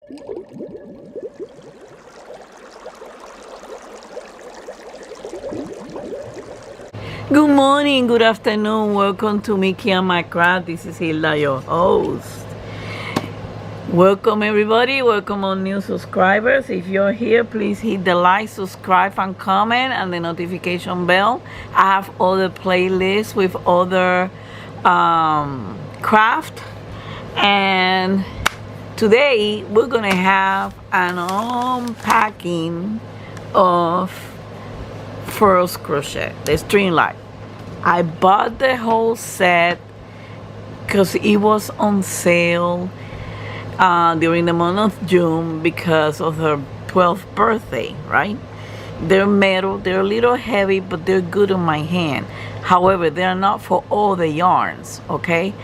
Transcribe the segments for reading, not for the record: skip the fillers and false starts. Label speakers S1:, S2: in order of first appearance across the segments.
S1: Good morning, good afternoon, welcome to Mickey and My Craft. This is Hilda, your host. Welcome everybody, welcome on new subscribers. If you're here, please hit the like, subscribe and comment and the notification bell. I have other playlists with other craft, and today we're gonna have an unpacking of Furls Crochet, the Streamline. I bought the whole set because it was on sale during the month of June because of her 12th birthday, right? They're metal, they're a little heavy, but they're good on my hand. However, they're not for all the yarns, okay?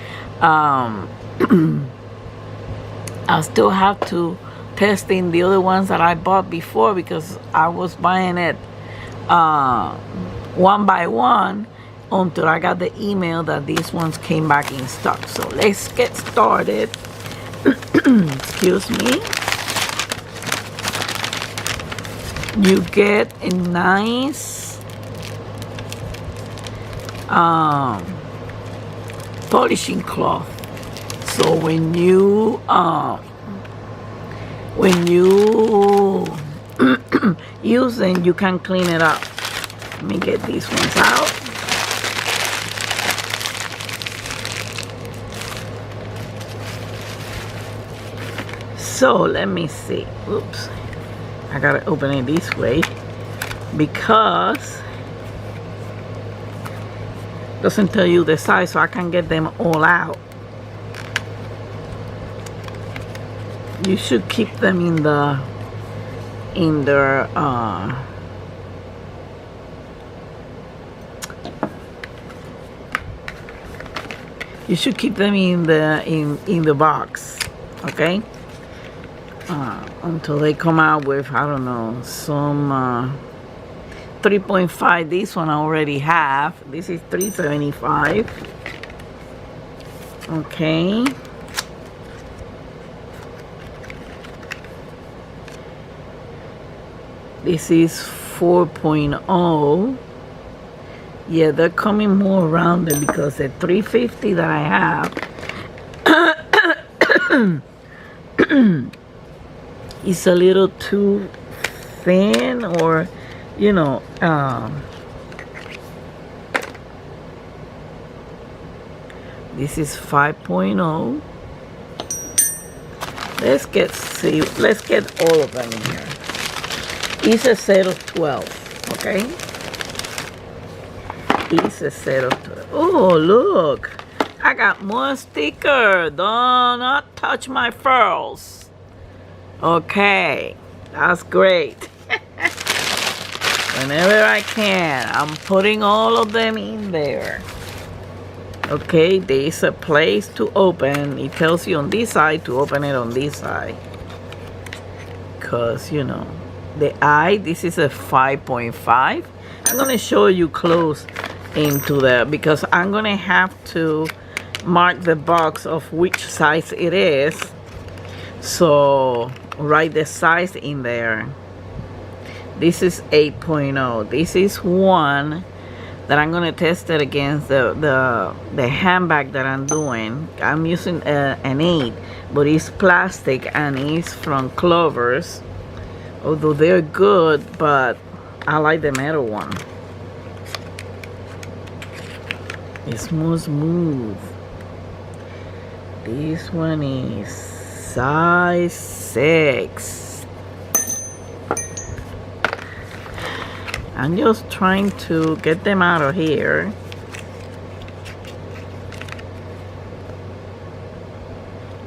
S1: I still have to test in the other ones that I bought before because I was buying it one by one until I got the email that these ones came back in stock. So let's get started. Excuse me. You get a nice polishing cloth. So when you use them, you can clean it up. Let me get these ones out. So let me see. Oops, I gotta open it this way because it doesn't tell you the size, so I can get them all out. You should keep them in their you should keep them in the box, okay? Until they come out with, I don't know, some 3.5. This one I already have. This is 3.75. Okay. This is 4.0. Yeah, they're coming more rounded because the 350 that I have is a little too thin, or you know, this is 5.0. Let's get all of them in here. It's a set of 12, okay? It's a set of 12. Oh, look, I got more sticker. Do not touch my furls. Okay, that's great. Whenever I can, I'm putting all of them in there. Okay, there's a place to open. It tells you on this side to open it on this side. Because, you know, the eye, this is a 5.5. I'm going to show you close into there because I'm going to have to mark the box of which size it is. So write the size in there. This is 8.0. This is one that I'm going to test it against the handbag that I'm doing. I'm using an 8, but it's plastic and it's from Clovers. Although they're good, but I like the metal one. It's more smooth. This one is size 6. I'm just trying to get them out of here.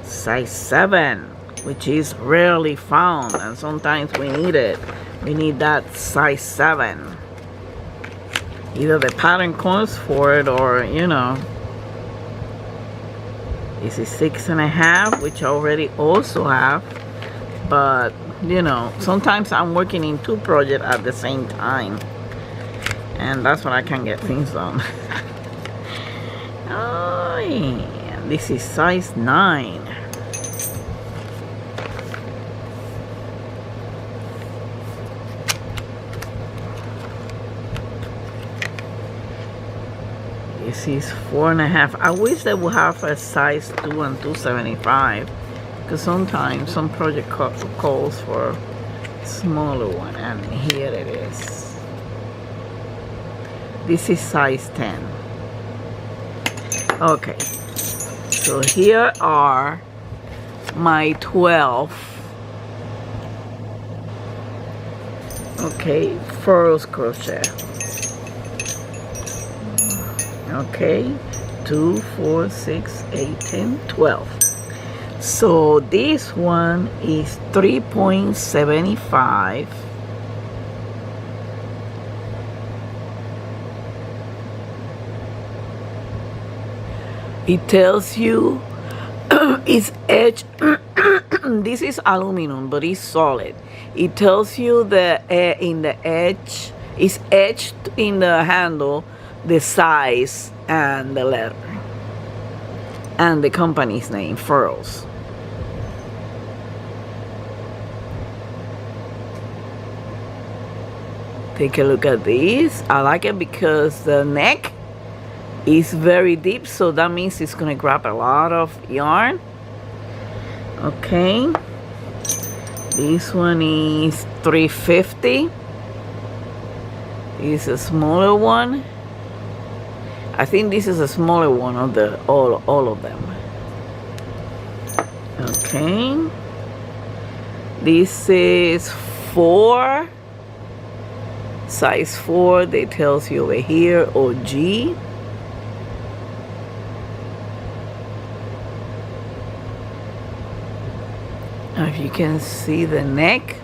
S1: Size 7, which is rarely found, and sometimes we need it. We need that size 7. Either the pattern calls for it, or you know. This is 6.5, which I already also have, but you know, sometimes I'm working in 2 projects at the same time, and that's when I can get things done. Oh yeah, this is size 9. This is 4.5. I wish they would have a size 2 and 275, because sometimes some project calls for smaller one, and here it is. This is size 10. Okay, so here are my 12, okay, furls crochet. Okay, 2, 4, 6, 8, 10, 12. So this one is 3.75. It tells you it's edge. This is aluminum, but it's solid. It tells you the in the edge, it's etched in the handle, the size and the letter and the company's name, Furls. Take a look at this. I like it because the neck is very deep, so that means it's gonna grab a lot of yarn. Okay, this one is 350. It's a smaller one. I think this is a smaller one of the all of them. Okay, this is 4, size 4. They tells you over here, or G. If you can see, the neck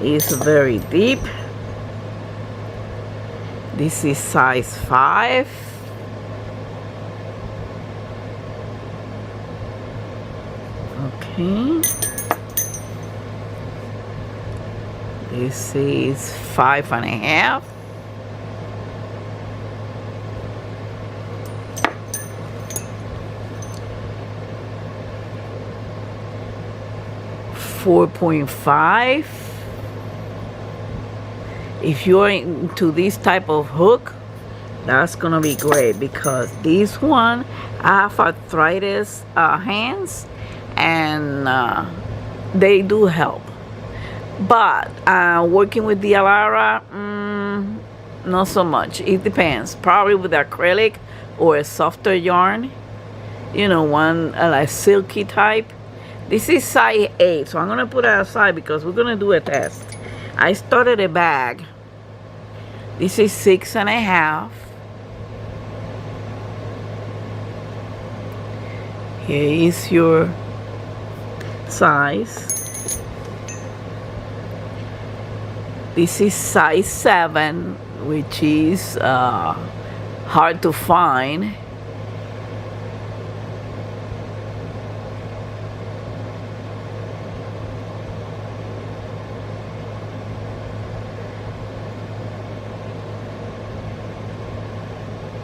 S1: is very deep. This is size 5. Okay. This is 5.5. $4.5. If you're into this type of hook, that's gonna be great, because this one, I have arthritis hands, and they do help. But working with the Alara, not so much. It depends. Probably with acrylic or a softer yarn, you know, one like silky type. This is size 8, so I'm gonna put it aside because we're gonna do a test. I started a bag. This is 6.5. Here is your size. This is size 7, which is hard to find.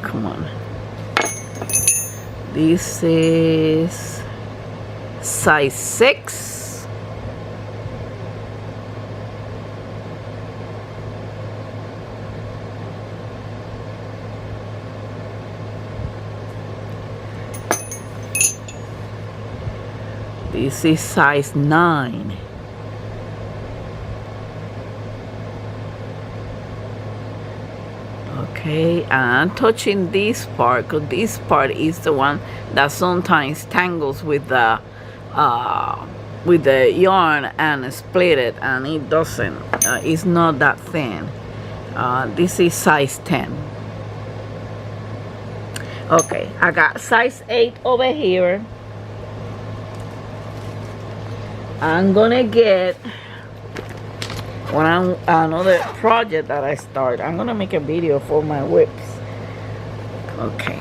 S1: Come on. This is size 6. This is size 9. Okay, I'm touching this part because this part is the one that sometimes tangles with the yarn and split it, and it doesn't. It's not that thin. This is size 10. Okay, I got size 8 over here. I'm gonna get another project that I start. I'm gonna make a video for my whips. Okay,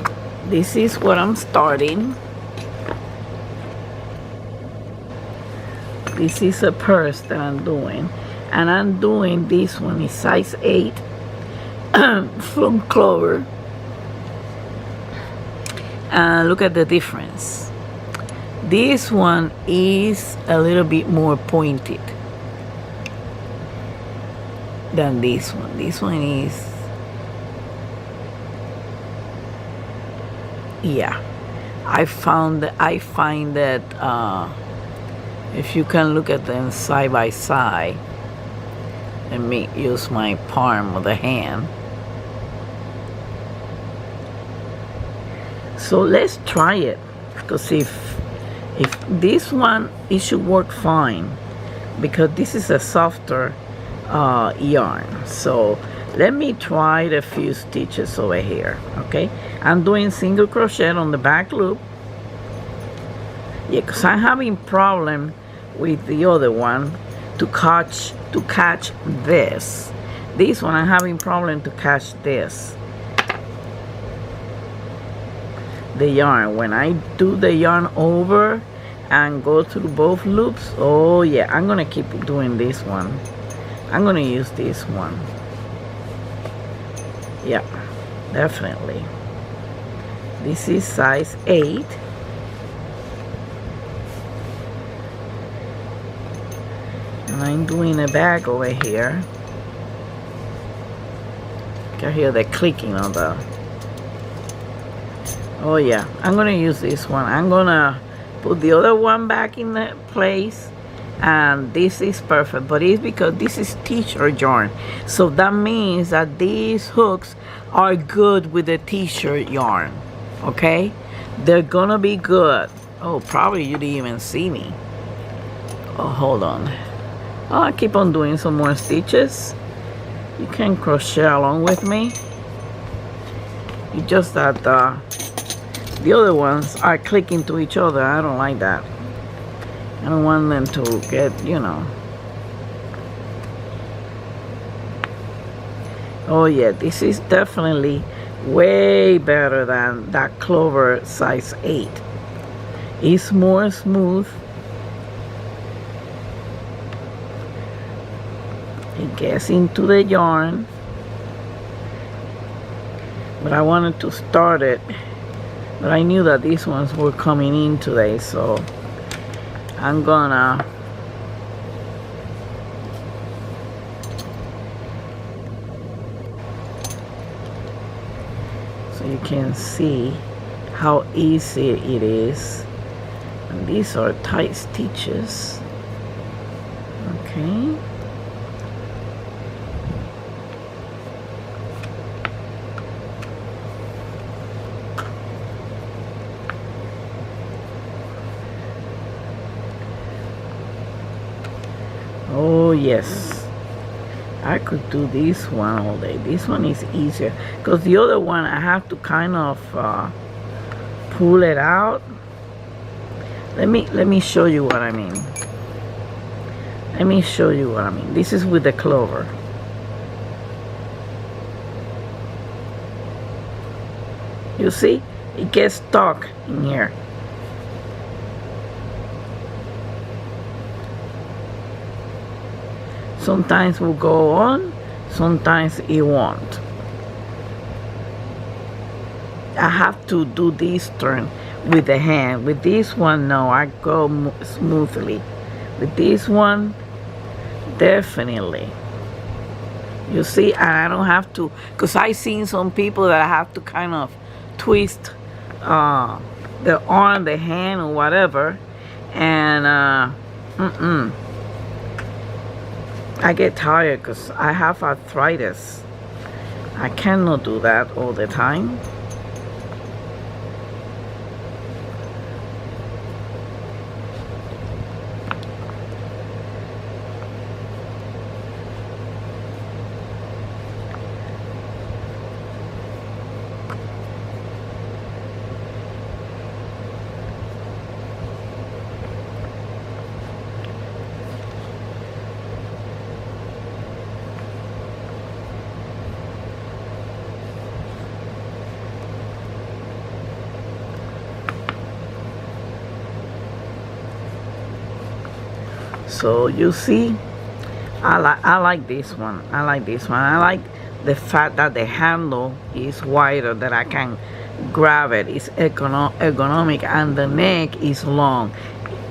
S1: this is what I'm starting. This is a purse that I'm doing, and I'm doing this one is size 8 from Clover. Look at the difference. This one is a little bit more pointed than this one. This one is yeah, I find that if you can look at them side by side, let me use my palm of the hand. So let's try it, because if this one, it should work fine, because this is a softer yarn. So let me try the few stitches over here. Okay, I'm doing single crochet on the back loop. Yeah, because I'm having problem with the other one to catch this. This one I'm having problem to catch this. The yarn, when I do the yarn over and go through both loops, oh yeah, I'm gonna keep doing this one. I'm gonna use this one. Yeah, definitely. This is size 8. And I'm doing a bag over here. You can hear the clicking on the... Oh yeah, I'm gonna use this one. I'm gonna put the other one back in the place, and this is perfect. But it's because this is t-shirt yarn, so that means that these hooks are good with the t-shirt yarn. Okay, they're gonna be good. Oh, probably you didn't even see me. Oh, hold on. Oh, I keep on doing some more stitches. You can crochet along with me. It's just that the other ones are clicking to each other. I don't like that. I don't want them to get, you know. Oh yeah, this is definitely way better than that Clover size 8. It's more smooth. It gets into the yarn. But I wanted to start it. But I knew that these ones were coming in today, so I'm gonna so you can see how easy it is. And these are tight stitches. Okay. Oh yes, I could do this one all day. This one is easier, because the other one I have to kind of pull it out. Let me show you what I mean. Let me show you what I mean. This is with the clover. You see, it gets stuck in here. Sometimes will go on, sometimes it won't. I have to do this turn with the hand. With this one, no, I go smoothly. With this one, definitely. You see, and I don't have to, because I've seen some people that I have to kind of twist the arm, the hand, or whatever, and I get tired because I have arthritis. I cannot do that all the time. So you see, I like this one. I like this one. I like the fact that the handle is wider, that I can grab it. It's ergonomic, and the neck is long.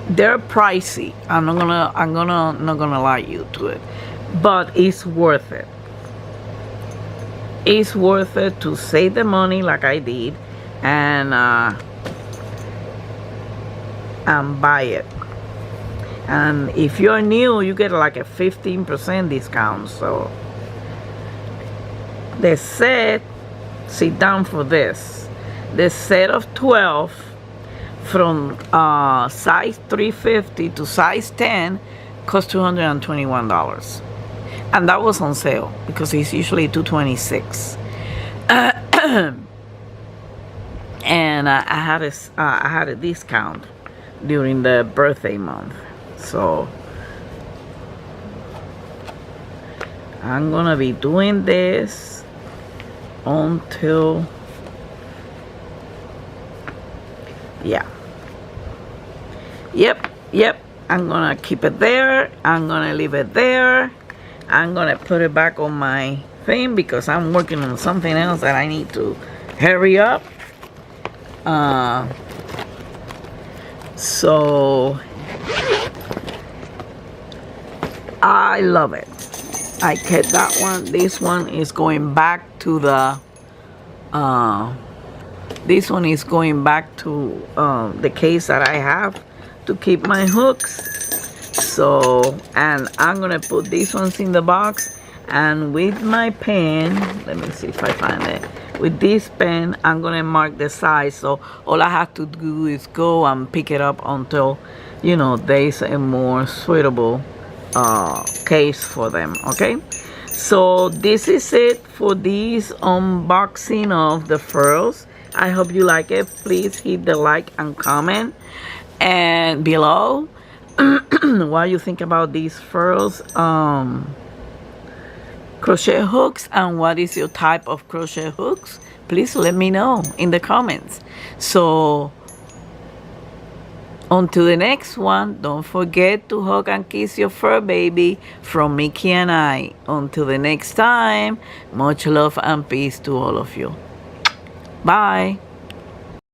S1: They're pricey. I'm not gonna lie you to it, but it's worth it. It's worth it to save the money like I did, and buy it. And if you're new, you get like a 15% discount. So the set, sit down for this, the set of 12 from size 350 to size 10 cost $221, and that was on sale because it's usually $226. And I had a discount during the birthday month, so I'm gonna be doing this until, yeah, yep, I'm gonna keep it there, I'm gonna leave it there, I'm gonna put it back on my thing because I'm working on something else that I need to hurry up. So I love it. I kept that one. This one is going back to the this one is going back to the case that I have to keep my hooks. So, and I'm gonna put these ones in the box, and with my pen, let me see if I find it. With this pen, I'm gonna mark the size, so all I have to do is go and pick it up until, you know, there's a more suitable case for them. Okay, so this is it for this unboxing of the furls. I hope you like it. Please hit the like and comment and below what you think about these furls crochet hooks, and what is your type of crochet hooks. Please let me know in the comments. So until the next one, don't forget to hug and kiss your fur baby from Mickey and I. Until the next time, much love and peace to all of you. Bye.